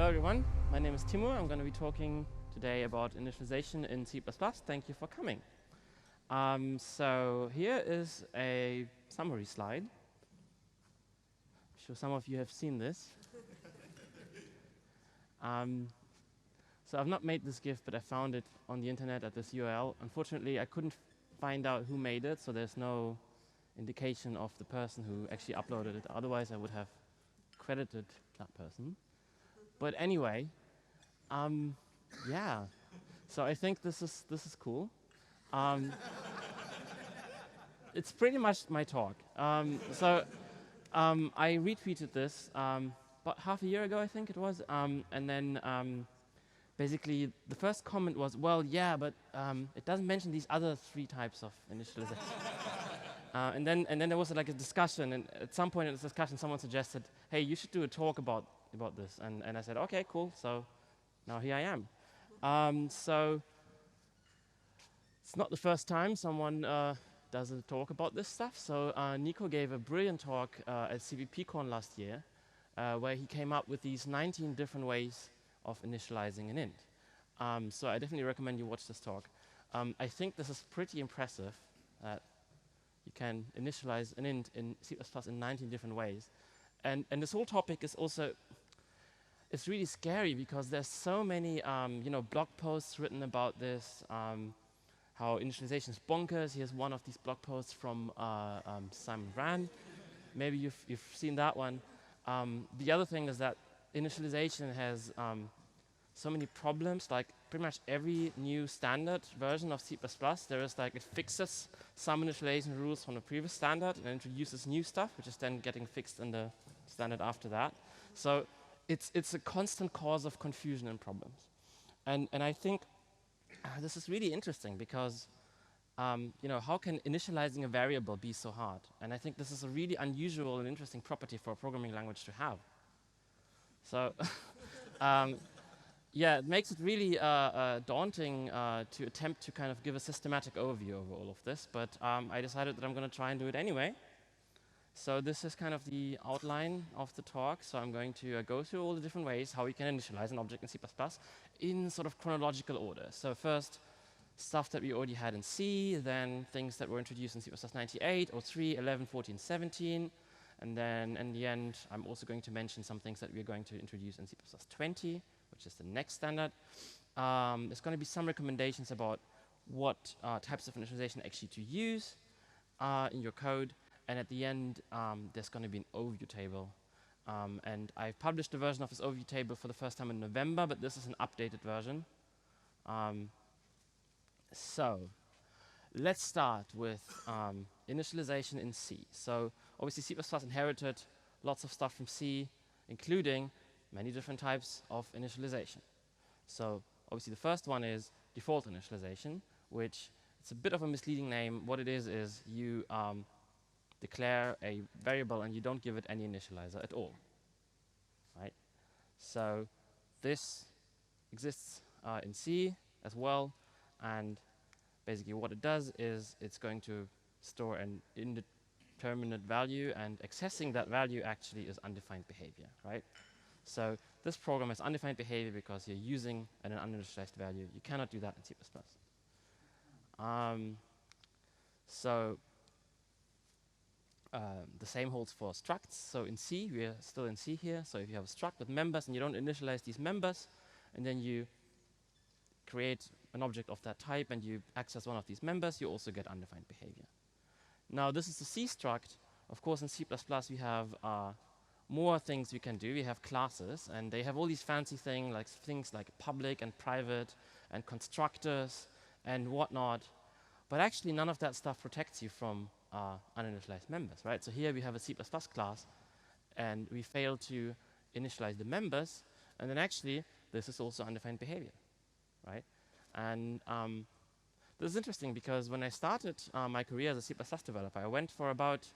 Hello everyone, my name is Timur. I'm going to be talking today about initialization in C++. Thank you for coming. So here is a summary slide. I'm sure some of you have seen this. So I've not made this GIF, but I found it on the internet at this URL. Unfortunately, I couldn't find out who made it, so there's no indication of the person who actually uploaded it. Otherwise, I would have credited that person. But anyway, yeah. So I think this is cool. It's pretty much my talk. I retweeted this about half a year ago, I think it was, and then basically the first comment was, well, yeah, but it doesn't mention these other 3 types of initialization. and then there was like a discussion, and at some point in this discussion, someone suggested, hey, you should do a talk about this, and I said, okay, cool. So now here I am. So it's not the first time someone does a talk about this stuff. So Nico gave a brilliant talk at cppcon last year, where he came up with these 19 different ways of initializing an int. So I definitely recommend you watch this talk. I think this is pretty impressive that you can initialize an int in C++ in 19 different ways. And this whole topic is also, it's really scary because there's so many blog posts written about this, how initialization is bonkers. Here's one of these blog posts from Simon Rand. Maybe you've seen that one. The other thing is that initialization has so many problems. Like pretty much every new standard version of C++, there is like, it fixes some initialization rules from the previous standard and introduces new stuff, which is then getting fixed in the standard after that. So it's a constant cause of confusion and problems. And I think this is really interesting because how can initializing a variable be so hard? And I think this is a really unusual and interesting property for a programming language to have. So yeah, it makes it really daunting to attempt to kind of give a systematic overview of all of this, but I decided that I'm going to try and do it anyway. So this is kind of the outline of the talk. So I'm going to go through all the different ways how we can initialize an object in C++ in sort of chronological order. So first, stuff that we already had in C, then things that were introduced in C++ 98, 03, 11, 14, 17. And then in the end, I'm also going to mention some things that we're going to introduce in C++ 20, which is the next standard. There's going to be some recommendations about what types of initialization actually to use in your code. And at the end, there's going to be an overview table. And I've published a version of this overview table for the first time in November, but this is an updated version. So let's start with initialization in C. So obviously C++ inherited lots of stuff from C, including many different types of initialization. So obviously the first one is default initialization, which it's a bit of a misleading name. What it is you declare a variable and you don't give it any initializer at all, right? So this exists in C as well, and basically what it does is it's going to store an indeterminate value, and accessing that value actually is undefined behavior, right? So this program has undefined behavior because you're using an uninitialized value. You cannot do that in C++. The same holds for structs. So in C, we're still in C here. So if you have a struct with members and you don't initialize these members, and then you create an object of that type and you access one of these members, you also get undefined behavior. Now this is the C struct. Of course, in C++ we have more things we can do. We have classes, and they have all these fancy things like public and private and constructors and whatnot. But actually, none of that stuff protects you from uninitialized members, right? So here we have a C++ class, and we fail to initialize the members, and then actually, this is also undefined behavior, right? And this is interesting because when I started my career as a C++ developer, I went for about,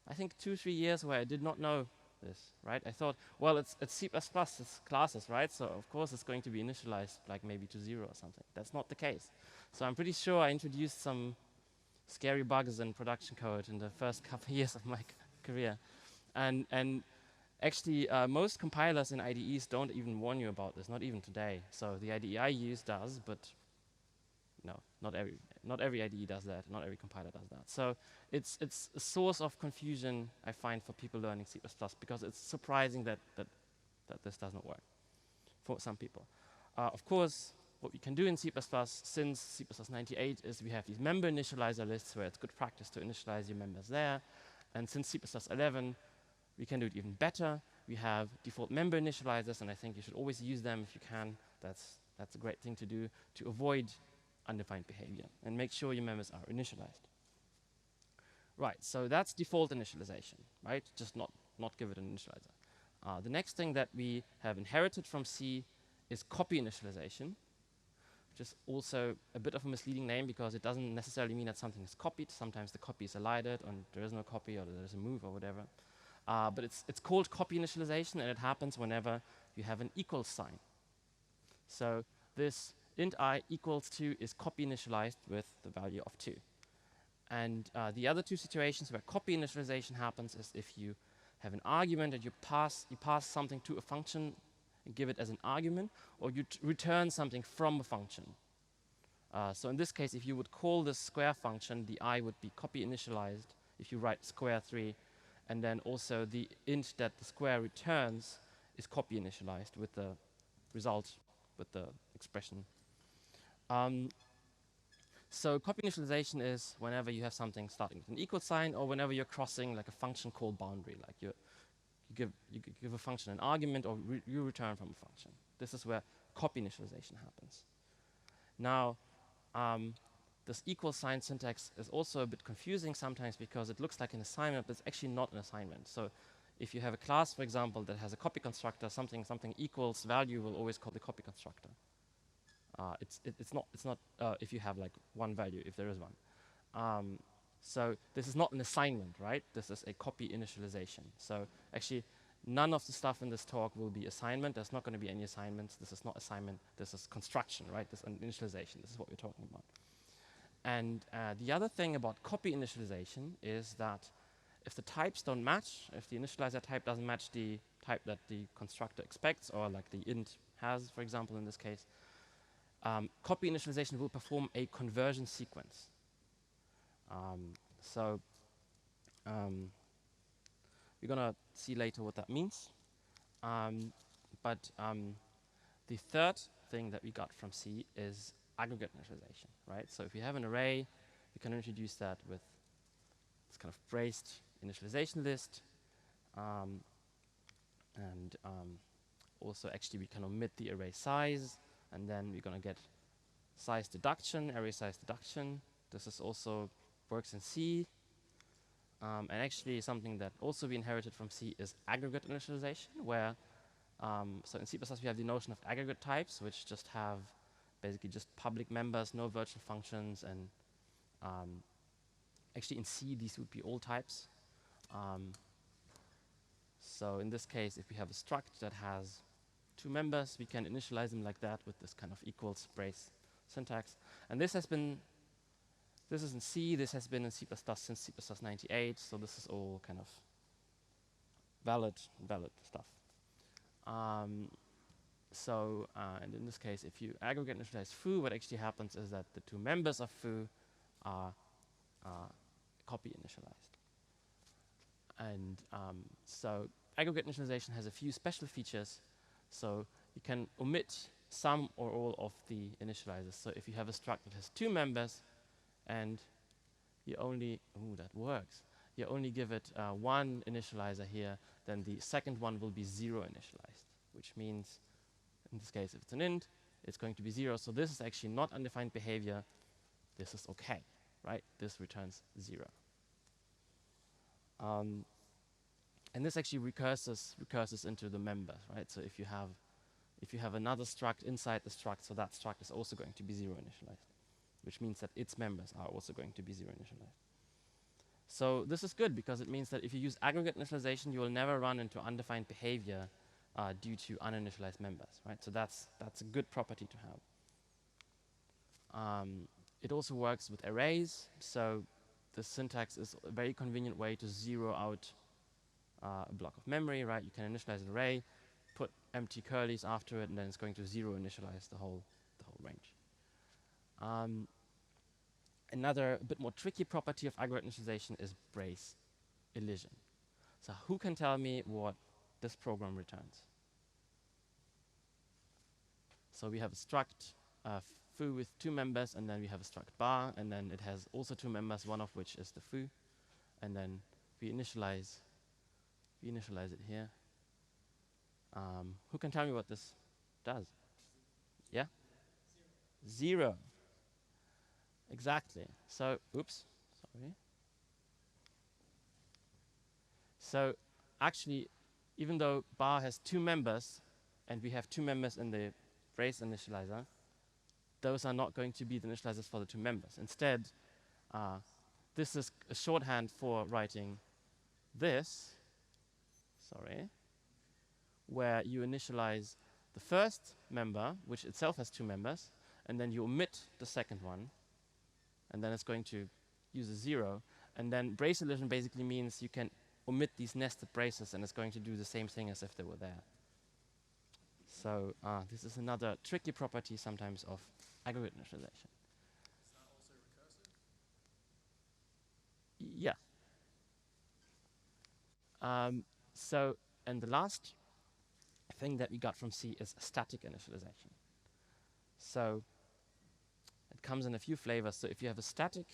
I think, 2-3 years where I did not know this, right? I thought, well, it's C++, it's classes, right? So of course it's going to be initialized like maybe to 0 or something. That's not the case. So I'm pretty sure I introduced some scary bugs in production code in the first couple of years of my career. And Actually, most compilers in IDEs don't even warn you about this, not even today. So the IDE I use does, but no, not every IDE does that. Not every compiler does that. So it's a source of confusion I find for people learning C++ because it's surprising that this does not work for some people. Of course, what we can do in C++ since C++ 98 is we have these member initializer lists where it's good practice to initialize your members there. And since C++ 11, we can do it even better. We have default member initializers, and I think you should always use them if you can. That's a great thing to do to avoid undefined behavior and make sure your members are initialized. Right, so that's default initialization, right? Just not give it an initializer. The next thing that we have inherited from C is copy initialization, which is also a bit of a misleading name because it doesn't necessarily mean that something is copied. Sometimes the copy is elided and there is no copy or there is a move or whatever. But it's called copy initialization, and it happens whenever you have an equals sign. So this int I equals 2 is copy initialized with the value of 2. And the other two situations where copy initialization happens is if you have an argument and you pass something to a function and give it as an argument, or you return something from a function. So in this case, if you would call this square function, the I would be copy initialized if you write square 3, and then also the int that the square returns is copy initialized with the result, with the expression. So copy initialization is whenever you have something starting with an equal sign, or whenever you're crossing like a function called boundary, like you give a function an argument, or you return from a function. This is where copy initialization happens. Now, this equal sign syntax is also a bit confusing sometimes because it looks like an assignment, but it's actually not an assignment. So if you have a class, for example, that has a copy constructor, something equals value will always call the copy constructor. It's not if you have like one value, if there is one. So this is not an assignment, right? This is a copy initialization. So actually, none of the stuff in this talk will be assignment. There's not going to be any assignments. This is not assignment. This is construction, right? This is initialization. This is what we're talking about. And the other thing about copy initialization is that if the types don't match, if the initializer type doesn't match the type that the constructor expects, or like the int has, for example, in this case, copy initialization will perform a conversion sequence. So we're going to see later what that means. But the third thing that we got from C is aggregate initialization, right? So if you have an array, you can introduce that with this kind of braced initialization list. And also, actually, we can omit the array size, and then we're going to get size deduction, array size deduction. This is also works in C. And actually, something that also we inherited from C is aggregate initialization, where so in C++ we have the notion of aggregate types, which just have basically just public members, no virtual functions, and actually in C these would be all types. So in this case, if we have a struct that has two members, we can initialize them like that with this kind of equals brace syntax. And this is in C, this has been in C++ since C++ 98, so this is all kind of valid stuff. And in this case, if you aggregate initialize foo, what actually happens is that the two members of foo are copy initialized. And so aggregate initialization has a few special features. So you can omit some or all of the initializers. So if you have a struct that has two members, and you only, that works. You only give it one initializer here, then the second one will be 0 initialized, which means, in this case, if it's an int, it's going to be 0. So this is actually not undefined behavior. This is okay, right? This returns 0. And this actually recurses into the members, right? So if you have another struct inside the struct, so that struct is also going to be 0 initialized, which means that its members are also going to be 0 initialized. So this is good because it means that if you use aggregate initialization, you will never run into undefined behavior due to uninitialized members, right? So that's a good property to have. It also works with arrays. So the syntax is a very convenient way to zero out a block of memory, right? You can initialize an array, put empty curlies after it, and then it's going to zero initialize the whole range. Another bit more tricky property of aggregate initialization is brace elision. So who can tell me what this program returns? So we have a struct foo with 2 members, and then we have a struct bar, and then it has also 2 members, one of which is the foo, and then we initialize it here. Who can tell me what this does? Yeah? 0. Exactly. So, oops, sorry. So actually, even though bar has 2 members, and we have 2 members in the brace initializer, those are not going to be the initializers for the 2 members. Instead, this is a shorthand for writing this, where you initialize the first member, which itself has 2 members, and then you omit the second one, and then it's going to use a 0. And then brace elision basically means you can omit these nested braces, and it's going to do the same thing as if they were there. So this is another tricky property sometimes of aggregate initialization. Is that also recursive? Yeah. So, and the last thing that we got from C is static initialization. So it comes in a few flavors. So if you have a static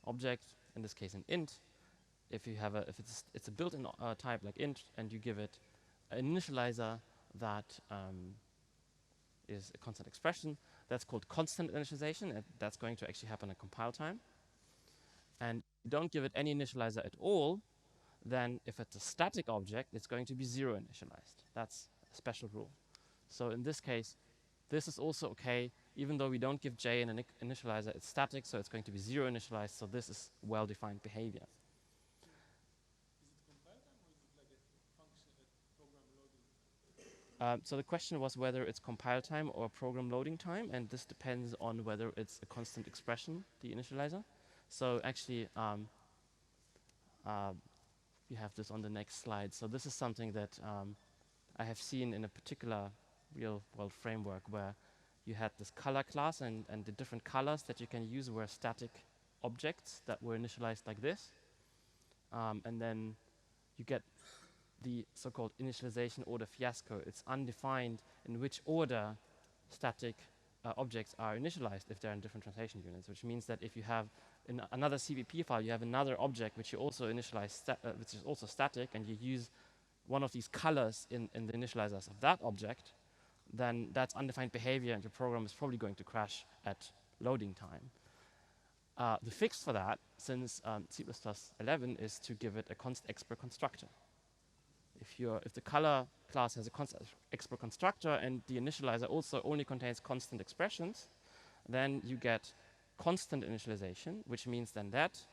object, in this case an int, if it's a built-in type like int, and you give it an initializer that is a constant expression, that's called constant initialization, and that's going to actually happen at compile time. And if you don't give it any initializer at all, then if it's a static object, it's going to be 0 initialized. That's a special rule. So in this case, this is also okay, even though we don't give j an initializer, it's static, so it's going to be 0 initialized, so this is well-defined behavior. Is it compile time, or is it like a function, a program loading? So the question was whether it's compile time or program loading time, and this depends on whether it's a constant expression, the initializer. So actually, we have this on the next slide. So this is something that I have seen in a particular real-world framework where you had this color class, and the different colors that you can use were static objects that were initialized like this. And then you get the so-called initialization order fiasco. It's undefined in which order static objects are initialized if they're in different translation units, which means that if you have in another CPP file, you have another object which you also initialize, which is also static, and you use one of these colors in the initializers of that object, then that's undefined behavior, and your program is probably going to crash at loading time. The fix for that, since C++11, is to give it a const expr constructor. If the color class has a const expr constructor and the initializer also only contains constant expressions, then you get constant initialization, which means then that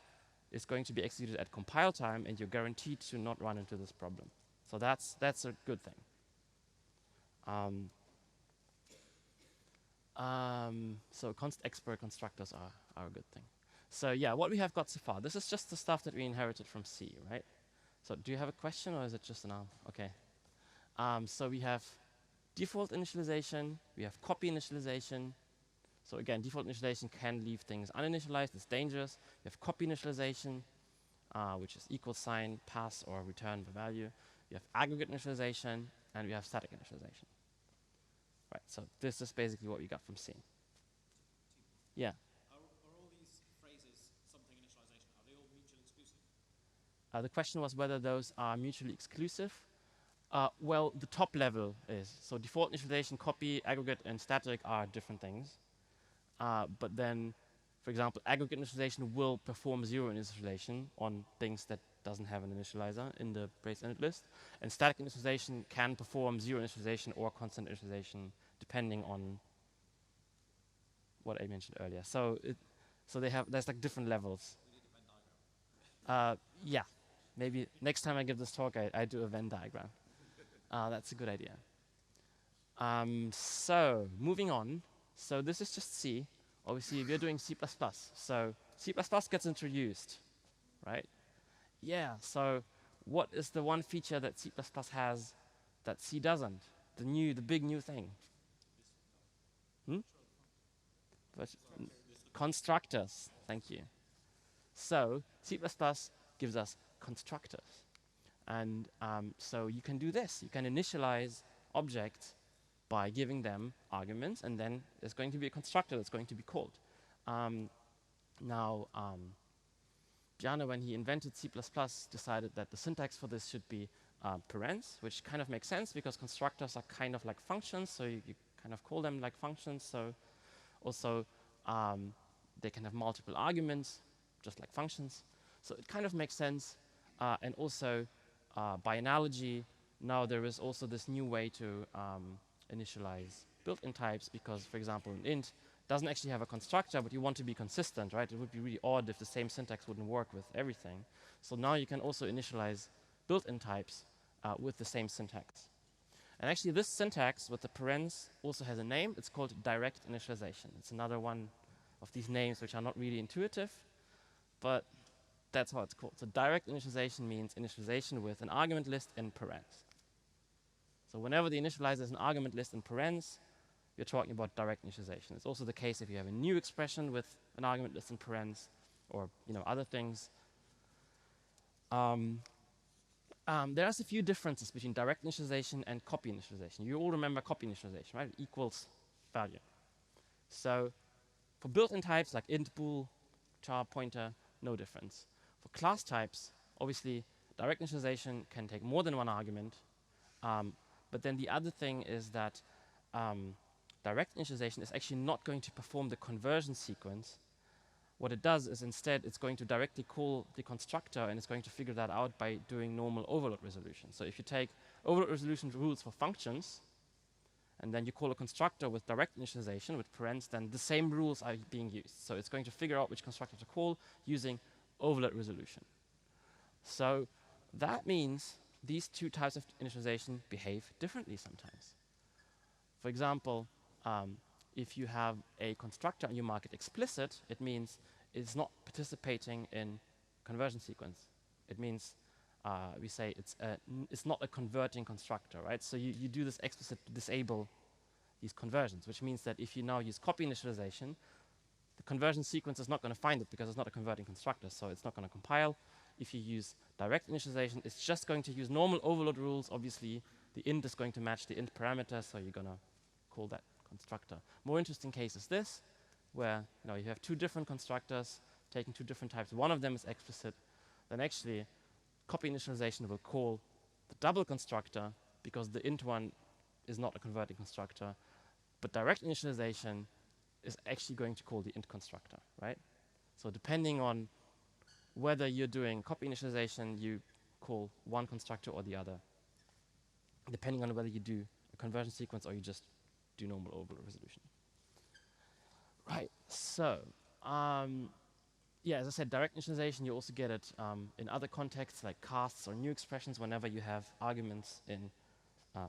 is going to be executed at compile time, and you're guaranteed to not run into this problem. So that's a good thing. So const expr constructors are a good thing. So yeah, what we have got so far, this is just the stuff that we inherited from C, right? So do you have a question, or is it just an arm? Okay. So we have default initialization, we have copy initialization. So again, default initialization can leave things uninitialized, it's dangerous. We have copy initialization, which is equal sign, pass, or return the value. We have aggregate initialization, and we have static initialization. Right, so this is basically what we got from C. Yeah. Are all these phrases something initialization, are they all mutually exclusive? The question was whether those are mutually exclusive. Well, the top level is. So default initialization, copy, aggregate, and static are different things. But then, for example, aggregate initialization will perform 0 initialization on things that doesn't have an initializer in the brace init list. And static initialization can perform 0 initialization or constant initialization depending on what I mentioned earlier. So there's like different levels. We need a Venn diagram. Yeah, maybe next time I give this talk, I do a Venn diagram. That's a good idea. So moving on. So this is just C. Obviously, we're doing C++. So C++ gets introduced, right? Yeah, so what is the one feature that C++ has that C doesn't? The big new thing. But constructors. Thank you. So C++ gives us constructors. And so you can do this. You can initialize objects by giving them arguments, and then there's going to be a constructor that's going to be called. Now, Bjarne, when he invented C++, decided that the syntax for this should be parens, which kind of makes sense because constructors are kind of like functions, so you kind of call them like functions. So also they can have multiple arguments, just like functions. So it kind of makes sense. And also, by analogy, now there is also this new way to initialize built-in types because, for example, an int doesn't actually have a constructor, but you want to be consistent, right? It would be really odd if the same syntax wouldn't work with everything. So now you can also initialize built-in types with the same syntax. And actually, this syntax with the parens also has a name. It's called direct initialization. It's another one of these names which are not really intuitive, but that's how it's called. So direct initialization means initialization with an argument list in parens. So whenever the initializer is an argument list in parens, you're talking about direct initialization. It's also the case if you have a new expression with an argument list in parens, or other things. There are a few differences between direct initialization and copy initialization. You all remember copy initialization, right? It equals value. So for built-in types like int, bool, char, pointer, no difference. For class types, obviously, direct initialization can take more than one argument. But then the other thing is that direct initialization is actually not going to perform the conversion sequence. What it does is instead it's going to directly call the constructor, and it's going to figure that out by doing normal overload resolution. So if you take overload resolution rules for functions, and then you call a constructor with direct initialization with parens, then the same rules are being used. So it's going to figure out which constructor to call using overload resolution. So that means these two types of initialization behave differently sometimes. For example, if you have a constructor and you mark it explicit, it means it's not participating in conversion sequence. It means we say it's not a converting constructor, right? So you do this explicit to disable these conversions, which means that if you now use copy initialization, the conversion sequence is not going to find it because it's not a converting constructor, so it's not going to compile. If you use direct initialization, it's just going to use normal overload rules. Obviously, the int is going to match the int parameter, so you're going to call that constructor. More interesting case is this, where you have two different constructors taking two different types. One of them is explicit. Then actually, copy initialization will call the double constructor because the int one is not a converting constructor. But direct initialization is actually going to call the int constructor, right? So depending on whether you're doing copy initialization, you call one constructor or the other, depending on whether you do a conversion sequence or you just do normal overload resolution. Right, so yeah, as I said, direct initialization, you also get it in other contexts like casts or new expressions whenever you have arguments in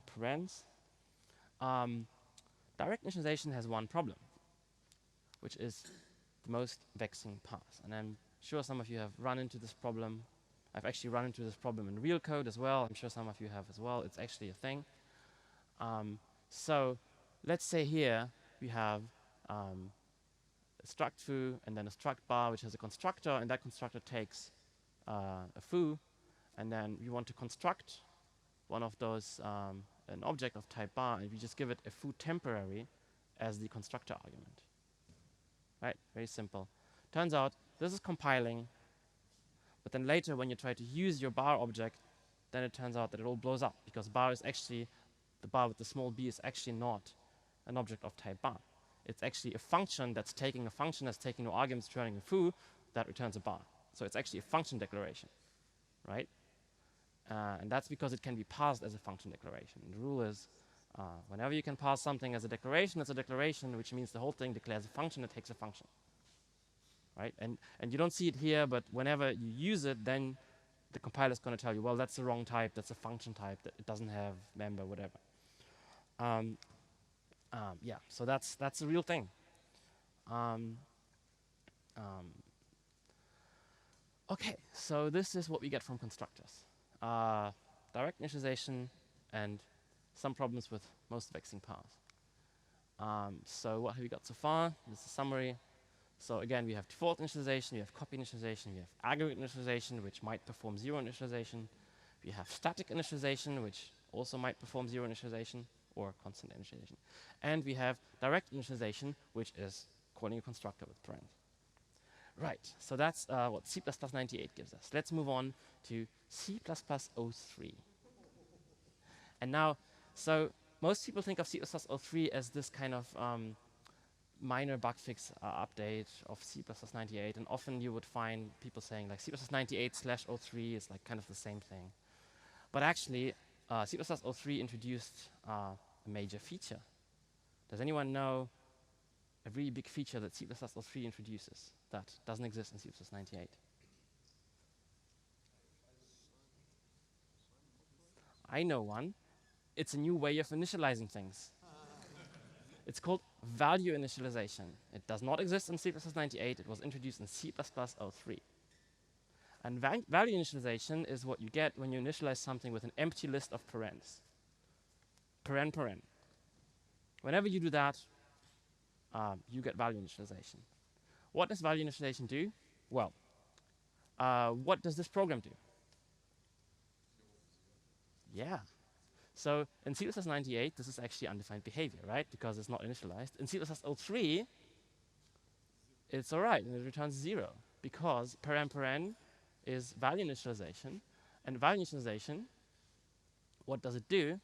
parens. Direct initialization has one problem, which is the most vexing part. And I'm sure some of you have run into this problem. I've actually run into this problem in real code as well. I'm sure some of you have as well. It's actually a thing. So let's say here we have a struct foo and then a struct bar, which has a constructor, and that constructor takes a foo, and then we want to construct one of those, an object of type bar, and we just give it a foo temporary as the constructor argument. Right, very simple. Turns out this is compiling, but then later when you try to use your bar object, then it turns out that it all blows up because bar is actually, the bar with the small b is actually not an object of type bar. It's actually a function that's taking a function that's taking no arguments, returning a foo that returns a bar. So it's actually a function declaration, right? And that's because it can be passed as a function declaration. And the rule is whenever you can pass something as a declaration, it's a declaration, which means the whole thing declares a function that takes a function, right? And you don't see it here, but whenever you use it, then the compiler is going to tell you, well, that's the wrong type, that's a function type, that it doesn't have member, whatever. Yeah, so that's a real thing. Okay, so this is what we get from constructors. direct initialization, and some problems with most vexing paths. So what have we got so far? This is a summary. So again, we have default initialization, we have copy initialization, we have aggregate initialization, which might perform zero initialization. We have static initialization, which also might perform zero initialization or constant initialization. And we have direct initialization, which is calling a constructor with parent. Right, so that's what C++98 gives us. Let's move on to C++03. And now, so most people think of C++03 as this kind of minor bug fix update of C++98, and often you would find people saying like C++98/03 is like kind of the same thing. But actually, C++03 introduced a major feature. Does anyone know a really big feature that C++03 introduces that doesn't exist in C++98? I know one. It's a new way of initializing things. It's called value initialization. It does not exist in C++98. It was introduced in C++03. And value initialization is what you get when you initialize something with an empty list of parens. Paren. Whenever you do that, you get value initialization. What does value initialization do? Well, what does this program do? Yeah. So in C++98, this is actually undefined behavior, right? Because it's not initialized. In C++03, it's all right, and it returns 0, because paren is value initialization. And value initialization, what does it do?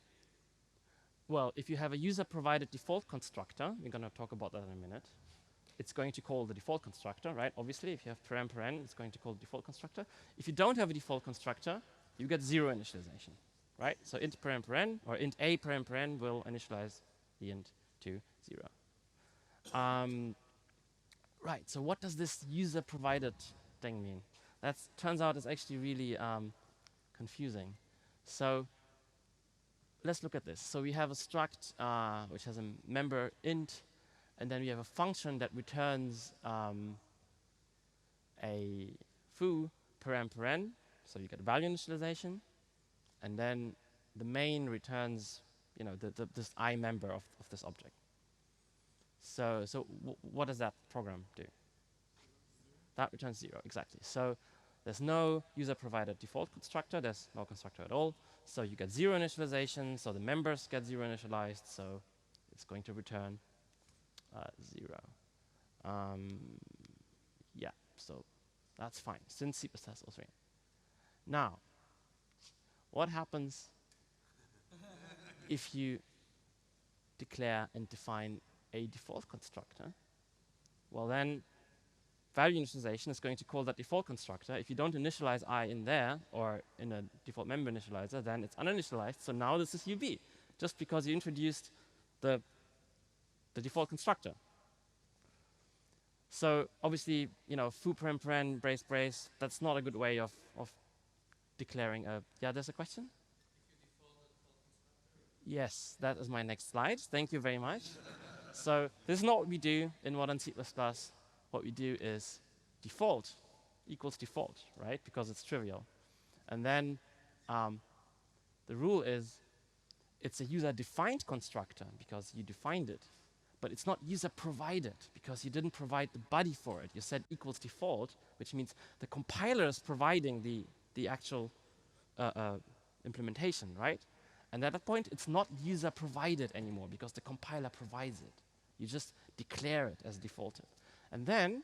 Well, if you have a user-provided default constructor, we're going to talk about that in a minute, it's going to call the default constructor, right? Obviously, if you have paren, it's going to call the default constructor. If you don't have a default constructor, you get 0 initialization, right? So int paren or int a paren will initialize the int to 0. Right, so what does this user-provided thing mean? That turns out is actually really confusing. So let's look at this. So we have a struct which has a member int, and then we have a function that returns a foo paren, so you get value initialization, and then the main returns, you know, this I member of this object. So what does that program do? That returns 0, exactly. So there's no user-provided default constructor. There's no constructor at all. So you get 0 initialization. So the members get 0 initialized. So it's going to return 0. Yeah, so that's fine, since C++03. Now, what happens if you declare and define a default constructor? Well, then value initialization is going to call that default constructor. If you don't initialize I in there, or in a default member initializer, then it's uninitialized. So now this is UB, just because you introduced the default constructor. So obviously, you know, foo paren, brace, that's not a good way of declaring a, yeah, there's a question? Yes, that is my next slide. Thank you very much. So this is not what we do in modern C++. What we do is default equals default, right? Because it's trivial. And then the rule is it's a user-defined constructor because you defined it. But it's not user-provided because you didn't provide the body for it. You said equals default, which means the compiler is providing the actual implementation, right? And at that point, it's not user-provided anymore because the compiler provides it. You just declare it as defaulted. And then,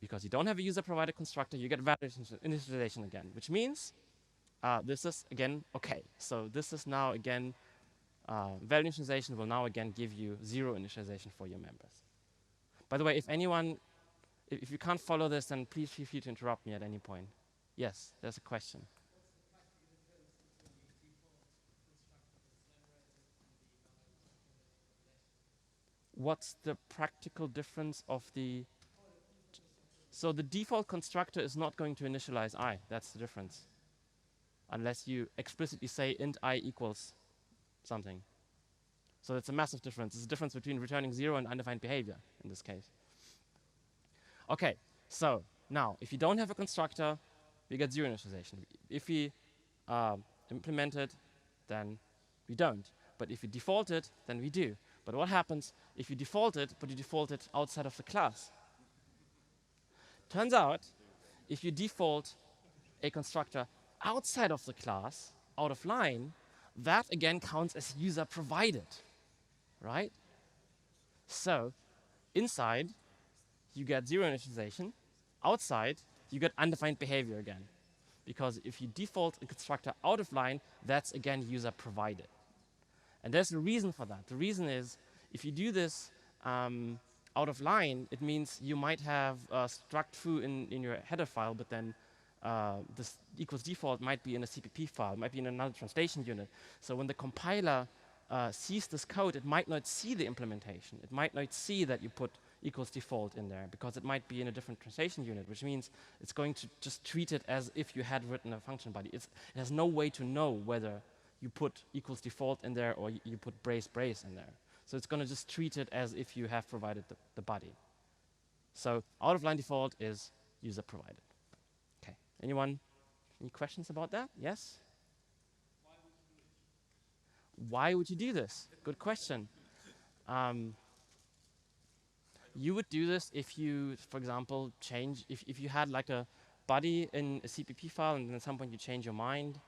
because you don't have a user-provided constructor, you get value initialization again, which means this is, again, okay. So this is now, again, value initialization will now, again, give you 0 initialization for your members. By the way, if anyone, if you can't follow this, then please feel free to interrupt me at any point. Yes, there's a question. What's the practical difference of the... So the default constructor is not going to initialize I. That's the difference. Unless you explicitly say int I equals something. So it's a massive difference. It's a difference between returning 0 and undefined behavior in this case. Okay, so now, if you don't have a constructor, we get zero initialization. If we implement it, then we don't. But if you default it, then we do. But what happens if you default it, but you default it outside of the class? Turns out, if you default a constructor outside of the class, out of line, that again counts as user provided, right? So inside, you get zero initialization. Outside, you get undefined behavior again. Because if you default a constructor out of line, that's again user provided. And there's a reason for that. The reason is, if you do this out of line, it means you might have struct foo in your header file, but then this equals default might be in a CPP file, might be in another translation unit. So when the compiler sees this code, it might not see the implementation. It might not see that you put equals default in there, because it might be in a different translation unit, which means it's going to just treat it as if you had written a function body. It has no way to know whether you put equals default in there or you put brace in there. So it's going to just treat it as if you have provided the body. So out of line default is user provided. Okay. Anyone? Any questions about that? Yes? Why would you do this? Good question. You would do this if you, for example, if you had like a body in a CPP file and then at some point you change your mind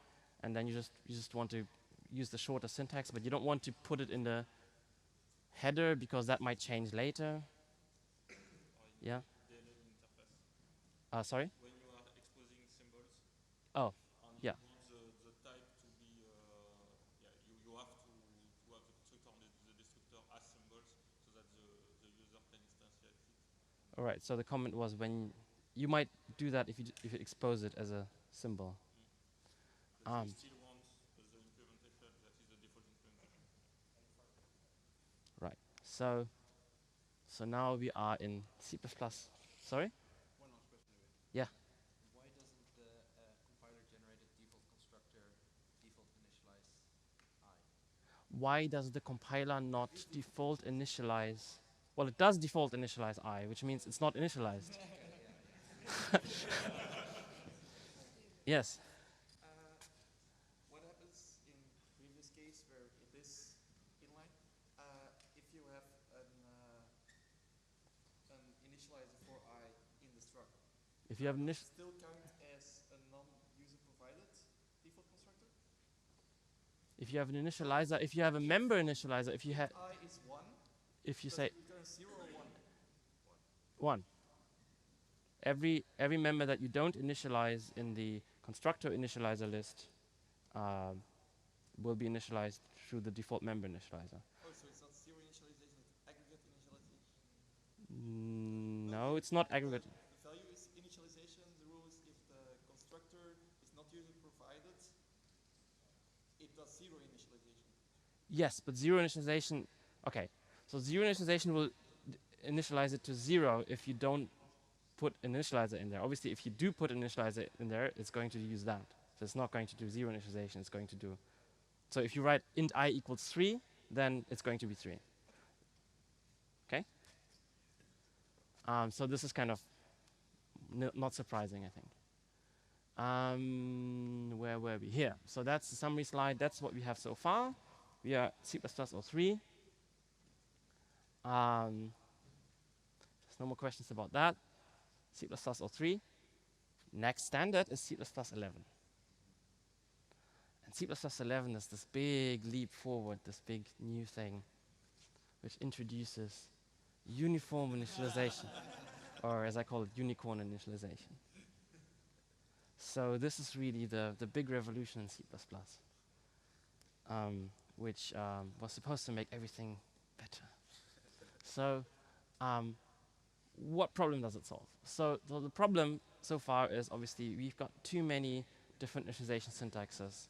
and then you just want to use the shorter syntax, but you don't want to put it in the header because that might change later. Yeah? Sorry? When you are exposing symbols, Oh, and yeah. you want the type to be, you have to have the constructor and the destructor as symbols so that the user can instantiate it. All right. So the comment was when you might do that if you expose it as a symbol. But you still want the implementation that is the default implementation. Right. So now we are in C++. Sorry? One last question. Yeah. Why doesn't the compiler-generated default constructor default initialize I? Why does the compiler not default initialize? Well, it does default initialize I, which means it's not initialized. Yes. What happens in previous case where it is inline? If you have an initializer for I in the struct, If you have still count as a non-user provided default constructor? if you have an initializer, if you have a member initializer, if you have I is 1, if you does say it return 0 or 1? 1. Every member that you don't initialize in the constructor initializer list will be initialized through the default member initializer. Oh, so it's not zero initialization, it's aggregate initialization? No, it's not aggregate. The value is initialization. The rule is if the constructor is not user provided, it does zero initialization. Yes, but zero initialization. Okay, so zero initialization will initialize it to 0 if you don't put an initializer in there. Obviously, if you do put an initializer in there, it's going to use that. So it's not going to do zero initialization. It's going to do. So if you write int I equals 3, then it's going to be 3. Okay. So this is kind of not surprising, I think. Where were we? Here. So that's the summary slide. That's what we have so far. We are C++ 03. There's no more questions about that. C++ 03. Next standard is C++ 11. And C++ 11 is this big leap forward, this big new thing, which introduces uniform initialization, or as I call it, unicorn initialization. So this is really the big revolution in C++, which was supposed to make everything better. So what problem does it solve? So the problem so far is obviously we've got too many different initialization syntaxes.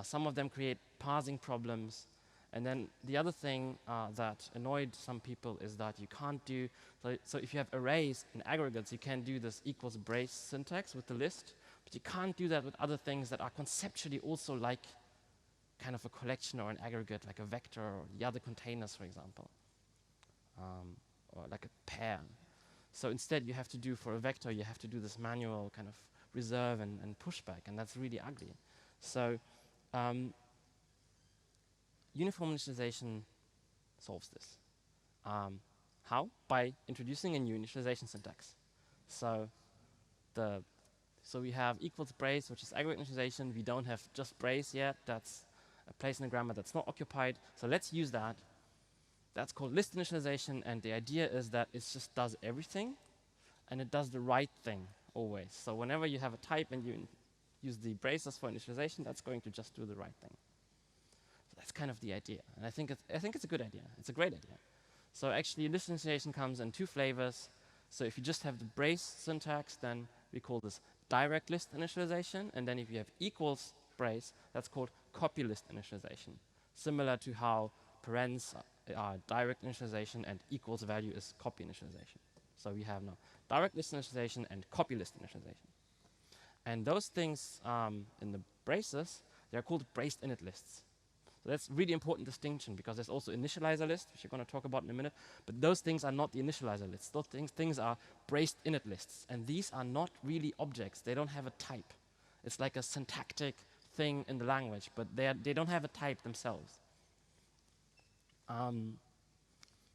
Some of them create parsing problems. And then the other thing that annoyed some people is that you can't do, so if you have arrays and aggregates, you can do this equals brace syntax with the list, but you can't do that with other things that are conceptually also like kind of a collection or an aggregate, like a vector or the other containers, for example, or like a pair. So instead, you have to do for a vector, you have to do this manual kind of reserve and pushback, and that's really ugly. So uniform initialization solves this. How? By introducing a new initialization syntax. So we have equals brace, which is aggregate initialization. We don't have just brace yet. That's a place in the grammar that's not occupied. So let's use that. That's called list initialization, and the idea is that it just does everything, and it does the right thing always. So whenever you have a type and you use the braces for initialization, that's going to just do the right thing. So that's kind of the idea, and I think it's a good idea. It's a great idea. So actually, list initialization comes in two flavors. So if you just have the brace syntax, then we call this direct list initialization, and then if you have equals brace, that's called copy list initialization, similar to how parens are direct initialization and equals value is copy initialization. So we have now direct list initialization and copy list initialization. And those things in the braces, they're called braced init lists. So that's really important distinction, because there's also initializer list, which you're going to talk about in a minute, but those things are not the initializer lists. Those things are braced init lists, and these are not really objects. They don't have a type. It's like a syntactic thing in the language, but they don't have a type themselves.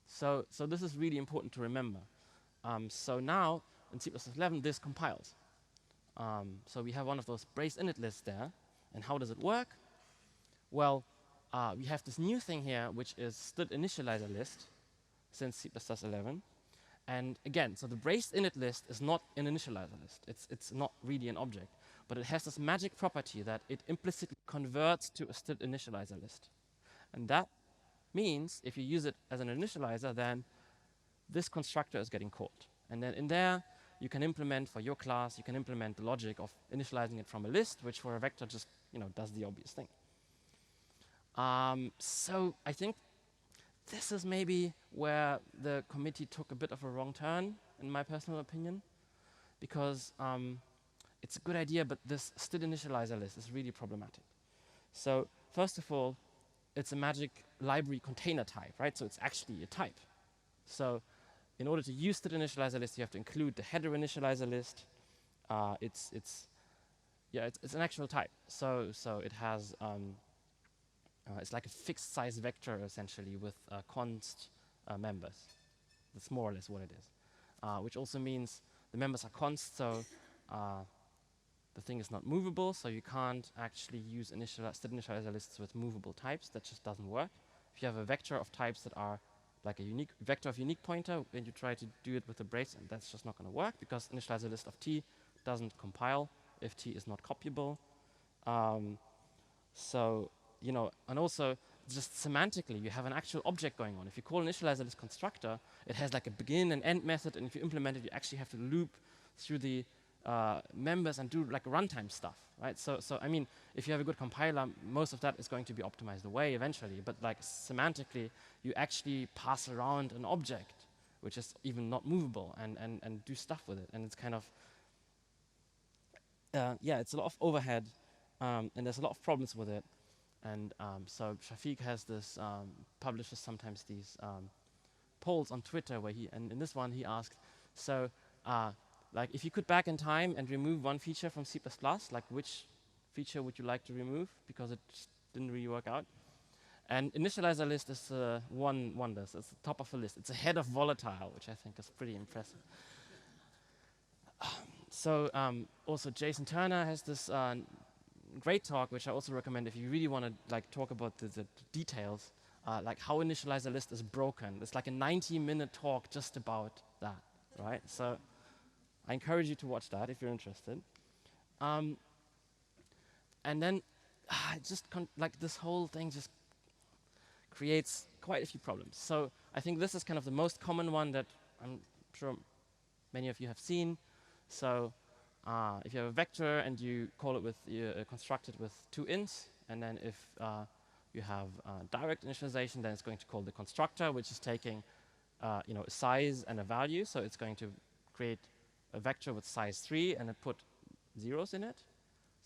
So this is really important to remember. So now in C++11 this compiles. So we have one of those braced init lists there, and how does it work? Well, we have this new thing here, which is std initializer list since C++11. And again, so the braced init list is not an initializer list. It's not really an object, but it has this magic property that it implicitly converts to a std initializer list. And that means if you use it as an initializer, then this constructor is getting called. And then in there, you can implement for your class, you can implement the logic of initializing it from a list, which for a vector just does the obvious thing. So I think this is maybe where the committee took a bit of a wrong turn, in my personal opinion, because it's a good idea, but this std initializer list is really problematic. So first of all, it's a magic library container type, right? So it's actually a type. So in order to use std initializer list, you have to include the header initializer list. It's an actual type. So it has it's like a fixed size vector essentially with const members. That's more or less what it is. Which also means the members are const, so the thing is not movable, so you can't actually use std initializer lists with movable types. That just doesn't work. If you have a vector of types that are like a unique vector of unique pointer, and you try to do it with a brace, and that's just not going to work, because initializer list of t doesn't compile if t is not copyable. And also just semantically, you have an actual object going on. If you call an initializer list constructor, it has like a begin and end method, and if you implement it, you actually have to loop through the members and do like runtime stuff, right? So I mean, if you have a good compiler, most of that is going to be optimized away eventually, but like semantically, you actually pass around an object, which is even not movable, and do stuff with it, and it's kind of, it's a lot of overhead, and there's a lot of problems with it. And so Shafiq has this, publishes sometimes these polls on Twitter where and in this one he asked, so like if you could back in time and remove one feature from C++, like which feature would you like to remove, because it just didn't really work out? And initializer list is one this. It's the top of the list. It's ahead of volatile, which I think is pretty impressive. Also Jason Turner has this great talk, which I also recommend if you really want to like talk about the details, like how initializer list is broken. It's like a 90-minute talk just about that, right? So I encourage you to watch that if you're interested. And then like this whole thing just creates quite a few problems. So I think this is kind of the most common one that I'm sure many of you have seen. So if you have a vector and you call it with, construct it with 2 ints, and then if you have direct initialization, then it's going to call the constructor, which is taking a size and a value. So it's going to create a vector with size 3 and it put zeros in it.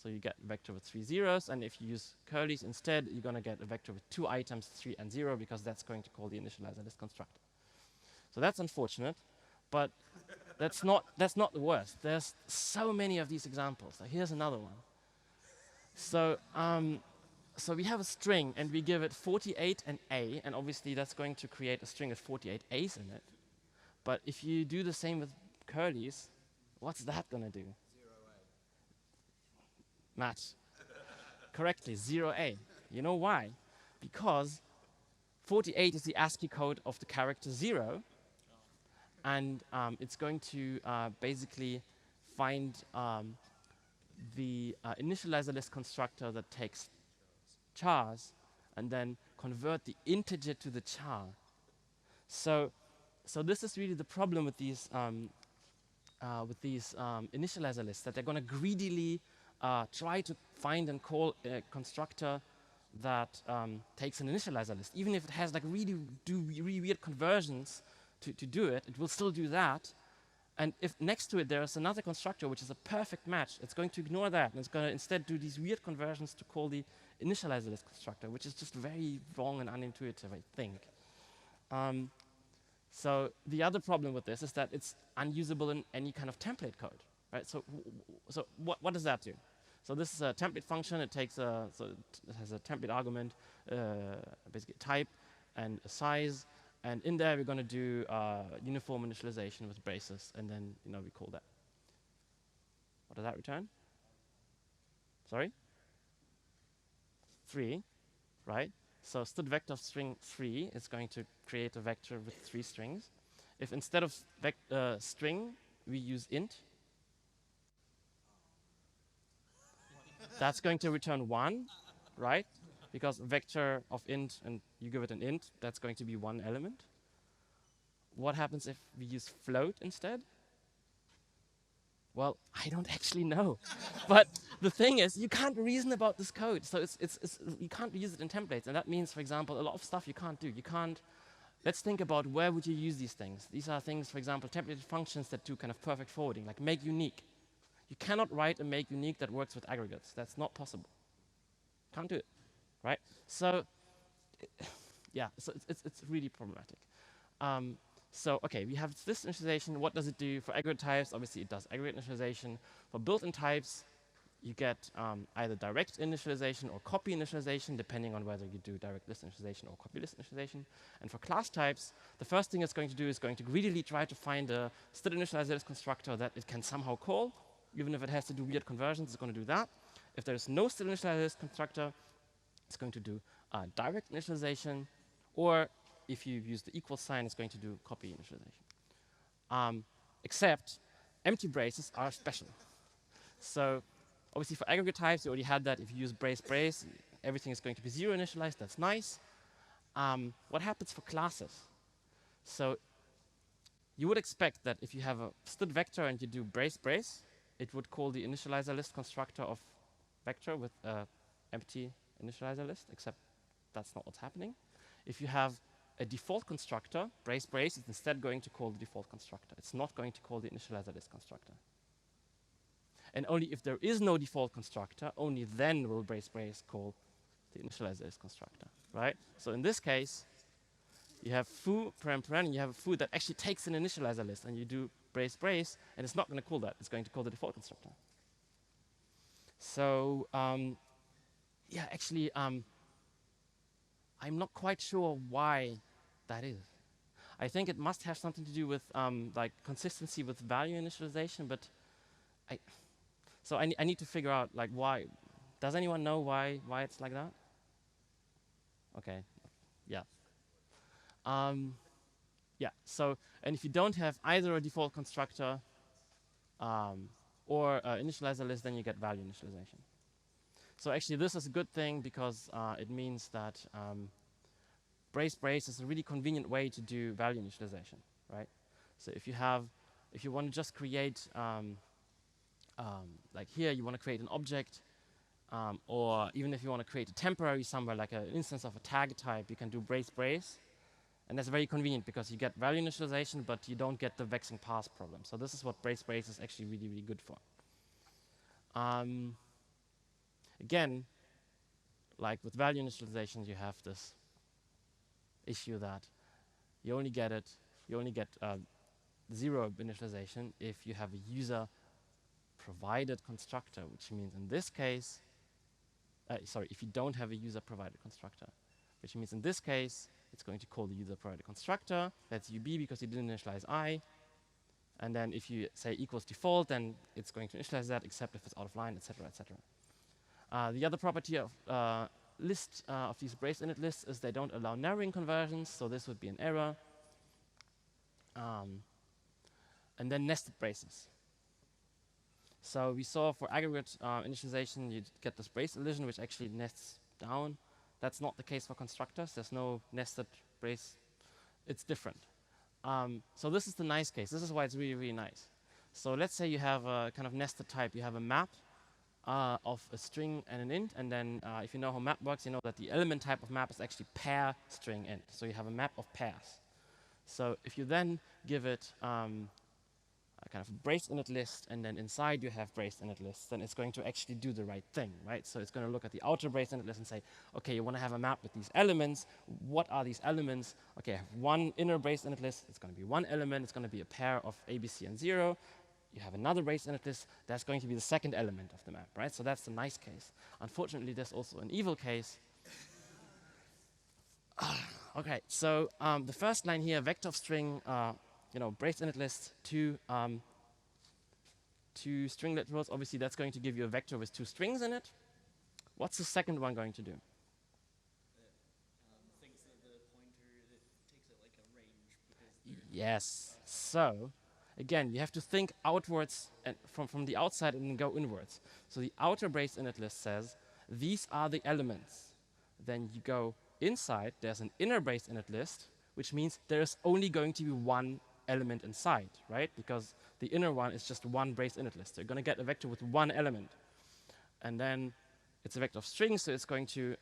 So you get a vector with 3 zeros, and if you use curlies instead, you're going to get a vector with 2 items, 3 and 0, because that's going to call the initializer list constructor. So that's unfortunate. But that's not the worst. There's so many of these examples. Like, here's another one. So so we have a string and we give it 48 and a, and obviously that's going to create a string with 48 a's in it. But if you do the same with curlies, what's that going to do? 0A. Match. Correctly, 0a. You know why? Because 48 is the ASCII code of the character 0, and it's going to basically find the initializer list constructor that takes chars and then convert the integer to the char. So this is really the problem with these initializer lists, that they're going to greedily try to find and call a constructor that takes an initializer list. Even if it has like really weird conversions to do it, it will still do that. And if next to it there's another constructor which is a perfect match, it's going to ignore that, and it's going to instead do these weird conversions to call the initializer list constructor, which is just very wrong and unintuitive, I think. So the other problem with this is that it's unusable in any kind of template code, right? So what does that do? So this is a template function. It takes it has a template argument, basically a type and a size, and in there we're going to do uniform initialization with braces, and then we call that. What does that return? Sorry? 3, right? So std vector of string 3 is going to create a vector with 3 strings. If instead of string we use int, that's going to return 1, right? Because vector of int, and you give it an int, that's going to be 1 element. What happens if we use float instead? Well, I don't actually know. But the thing is, you can't reason about this code. So you can't use it in templates. And that means, for example, a lot of stuff you can't do. You can't. Let's think about where would you use these things. These are things, for example, templated functions that do kind of perfect forwarding, like make unique. You cannot write a make unique that works with aggregates. That's not possible. Can't do it, right? So, yeah, so it's really problematic. So, okay, we have this initialization. What does it do for aggregate types? Obviously, it does aggregate initialization. For built-in types, you get either direct initialization or copy initialization, depending on whether you do direct list initialization or copy list initialization. And for class types, the first thing it's going to do is going to greedily try to find a std initializer list constructor that it can somehow call. Even if it has to do weird conversions, it's going to do that. If there's no std initializer list constructor, it's going to do direct initialization, or if you use the equal sign, it's going to do copy initialization. Except empty braces are special. So obviously for aggregate types, you already had that. If you use brace, everything is going to be 0 initialized. That's nice. What happens for classes? So you would expect that if you have a std vector and you do brace, it would call the initializer list constructor of vector with empty initializer list, except that's not what's happening. If you have a default constructor, brace is instead going to call the default constructor. It's not going to call the initializer list constructor. And only if there is no default constructor, only then will brace call the initializer list constructor, right? So in this case, you have foo, and you have a foo that actually takes an initializer list, and you do brace, and it's not going to call that. It's going to call the default constructor. So, yeah, actually, I'm not quite sure why that is. I think it must have something to do with like consistency with value initialization, but I need to figure out like why. Does anyone know why it's like that? Okay, yeah. Yeah, so, and if you don't have either a default constructor or initializer list, then you get value initialization. So actually this is a good thing because it means that brace is a really convenient way to do value initialization, right? So if you want to just create, like here you want to create an object, or even if you want to create a temporary somewhere, like an instance of a tag type, you can do brace. And that's very convenient because you get value initialization, but you don't get the vexing pass problem. So this is what brace is actually really good for. Again, like with value initialization, you have this issue that you only get zero initialization if you have a user provided constructor, which means in this case, sorry, if you don't have a user provided constructor, which means in this case, it's going to call the user provided constructor. That's UB because you didn't initialize I. And then if you say equals default, then it's going to initialize that, except if it's out of line, etc., etc. The other property of list of these brace init lists is they don't allow narrowing conversions, so this would be an error. And then nested braces. So we saw for aggregate initialization, you get this brace elision, which actually nests down. That's not the case for constructors. There's no nested brace. It's different. So this is the nice case. This is why it's really, really nice. So let's say you have a kind of nested type. You have a map of a string and an int. And then if you know how map works, you know that the element type of map is actually pair string int. So you have a map of pairs. So if you then give it a kind of brace init list, and then inside you have brace init lists, then it's going to actually do the right thing, right? So it's going to look at the outer brace init list and say, okay, you want to have a map with these elements. What are these elements? Okay, I have one inner brace init list. It's going to be one element. It's going to be a pair of A, B, C, and 0. You have another brace init list. That's going to be the second element of the map, right? So that's the nice case. Unfortunately, there's also an evil case. Okay, so the first line here, vector of string, brace init list to stringlet rows. Obviously, that's going to give you a vector with 2 strings in it. What's the second one going to do? Thinks that the pointer takes it like a range. Yes. So again, you have to think outwards and from the outside and then go inwards. So the outer brace init list says these are the elements. Then you go inside. There's an inner brace init list, which means there's only going to be one element inside, right? Because the inner one is just one brace init list. So you're going to get a vector with one element. And then it's a vector of strings, so it's going to